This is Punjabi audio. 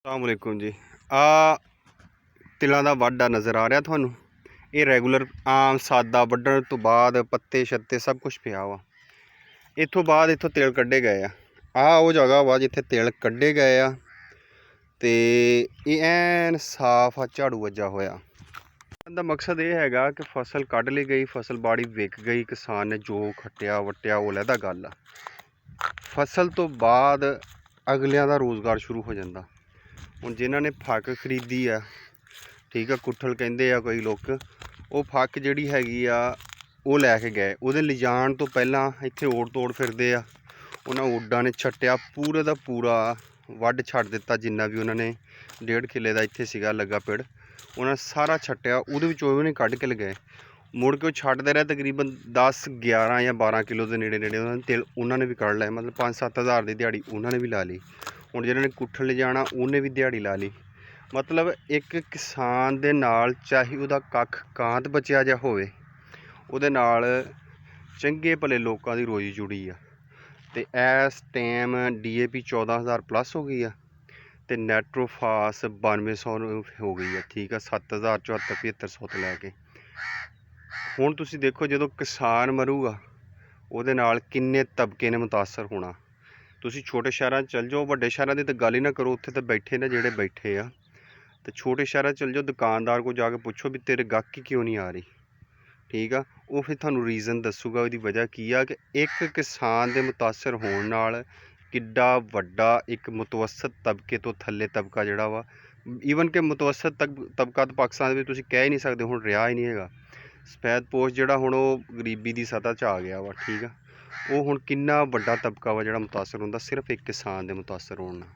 अस्सलामुअलैकुम जी। आ तिलों का वाढा नज़र आ रहा थानू। ये रेगूलर आम सादा वढ़न तो बाद पत्ते शत्ते सब कुछ पिया वा। इतों बाद इतों तिल कड्ढे गए आ वो जगह वा जिथे तिल कड्ढे गए आ ते ये ऐन साफ आ झाड़ू वज्जा होया। दा मकसद ये हैगा कि फसल कढ़ ली गई, फसल बाड़ी विक गई, किसान ने जो खट्टिया वट्टिया वो लैदा गल आ। फसल तो बाद अगलियां दा रोज़गार शुरू हो जाता। ਹੁਣ ਜਿਨ੍ਹਾਂ ਨੇ ਫੱਕ ਖਰੀਦੀ ਆ, ਠੀਕ ਆ, ਕੁੱਠਲ ਕਹਿੰਦੇ ਆ ਕਈ ਲੋਕ, ਉਹ ਫੱਕ ਜਿਹੜੀ ਹੈਗੀ ਆ ਉਹ ਲੈ ਕੇ ਗਏ। ਉਹਦੇ ਲਿਜਾਣ ਤੋਂ ਪਹਿਲਾਂ ਇੱਥੇ ਓੜ ਤੋੜ ਫਿਰਦੇ ਆ। ਉਹਨਾਂ ਓਡਾਂ ਨੇ ਛੱਟਿਆ ਪੂਰੇ ਦਾ ਪੂਰਾ ਵੱਢ ਛੱਡ ਦਿੱਤਾ। ਜਿੰਨਾ ਵੀ ਉਹਨਾਂ ਨੇ 1.5 ਕਿੱਲੇ ਦਾ ਇੱਥੇ ਸੀਗਾ ਲੱਗਾ ਪਿੜ, ਉਹਨਾਂ ਸਾਰਾ ਛੱਟਿਆ। ਉਹਦੇ ਵਿੱਚੋਂ ਉਹ ਨਹੀਂ ਕੱਢ ਕੇ ਲਗਾਏ। ਮੁੜ ਕੇ ਉਹ ਛੱਡਦੇ ਰਹੇ। ਤਕਰੀਬਨ 10 11 ਜਾਂ 12 ਕਿਲੋ ਦੇ ਨੇੜੇ ਨੇੜੇ ਉਹਨਾਂ ਨੇ ਤਿਲ ਉਹਨਾਂ ਨੇ ਵੀ ਕੱਢ ਲਿਆ। ਮਤਲਬ 5-7 ਹਜ਼ਾਰ ਦੀ ਦਿਹਾੜੀ ਉਹਨਾਂ ਨੇ ਵੀ ਲਾ ਲਈ। ਹੁਣ ਜਿਹਨਾਂ ਨੇ ਕੁੱਠਲ ਲਿਜਾਣਾ ਉਹਨੇ ਵੀ ਦਿਹਾੜੀ ਲਾ ਲਈ। ਮਤਲਬ ਇੱਕ ਕਿਸਾਨ ਦੇ ਨਾਲ ਚਾਹੇ ਉਹਦਾ ਕੱਖ ਕਾਂਤ ਬਚਿਆ ਜਾ ਹੋਵੇ, ਉਹਦੇ ਨਾਲ ਚੰਗੇ ਭਲੇ ਲੋਕਾਂ ਦੀ ਰੋਜ਼ੀ ਜੁੜੀ ਆ। ਤੇ ਇਸ ਟਾਈਮ DAP 14,000 ਪਲੱਸ ਹੋ ਗਈ ਆ ਤੇ ਨੈਟਰੋਫਾਸ 9200 ਹੋ ਗਈ ਆ। ਠੀਕ ਆ, 7,000 74 7500 ਤੋਂ ਲੈ ਕੇ ਹੁਣ ਤੁਸੀਂ ਦੇਖੋ, ਜਦੋਂ ਕਿਸਾਨ ਮਰੂਗਾ ਉਹਦੇ ਨਾਲ ਕਿੰਨੇ ਤਬਕੇ ਨੇ ਮੁਤਾਸਰ ਹੋਣਾ। ਤੁਸੀਂ ਛੋਟੇ ਸ਼ਹਿਰਾਂ 'ਚ ਚੱਲ ਜਾਓ, ਵੱਡੇ ਸ਼ਹਿਰਾਂ ਦੀ ਤਾਂ ਗੱਲ ਹੀ ਨਾ ਕਰੋ। ਉੱਥੇ ਤਾਂ ਬੈਠੇ ਨੇ ਜਿਹੜੇ ਬੈਠੇ ਆ। ਤੇ ਛੋਟੇ ਸ਼ਹਿਰਾਂ 'ਚ ਚੱਲ ਜਾਓ, ਦੁਕਾਨਦਾਰ ਕੋਲ ਜਾ ਕੇ ਪੁੱਛੋ ਵੀ ਤੇਰੇ ਗਾਹਕੀ ਕਿਉਂ ਨਹੀਂ ਆ ਰਹੀ। ਠੀਕ ਆ, ਉਹ ਫਿਰ ਤੁਹਾਨੂੰ ਰੀਜ਼ਨ ਦੱਸੂਗਾ ਉਹਦੀ ਵਜ੍ਹਾ ਕੀ ਆ। ਕਿ ਇੱਕ ਕਿਸਾਨ ਦੇ ਮੁਤਾਸਰ ਹੋਣ ਨਾਲ ਕਿੱਡਾ ਵੱਡਾ ਇੱਕ ਮੁਤਵਸਤ ਤਬਕੇ ਤੋਂ ਥੱਲੇ ਤਬਕਾ ਜਿਹੜਾ ਵਾ, ਈਵਨ ਕਿ ਮੁਤਵਸਤ ਤਬਕਾ ਤਾਂ ਪਾਕਿਸਤਾਨ ਦੇ ਵਿੱਚ ਤੁਸੀਂ ਕਹਿ ਹੀ ਨਹੀਂ ਸਕਦੇ, ਹੁਣ ਰਿਹਾ ਹੀ ਨਹੀਂ ਹੈਗਾ। ਸਫੈਦ ਪੋਸ਼ ਜਿਹੜਾ ਹੁਣ ਉਹ ਗਰੀਬੀ ਦੀ ਸਤ੍ਹਾ 'ਚ ਆ ਗਿਆ ਵਾ। ਠੀਕ ਆ, ਉਹ ਹੁਣ ਕਿੰਨਾ ਵੱਡਾ ਤਬਕਾ ਵਾ ਜਿਹੜਾ ਮੁਤਾਸਰ ਹੁੰਦਾ ਸਿਰਫ ਇੱਕ ਕਿਸਾਨ ਦੇ ਮੁਤਾਸਰ ਹੋਣ ਨਾਲ।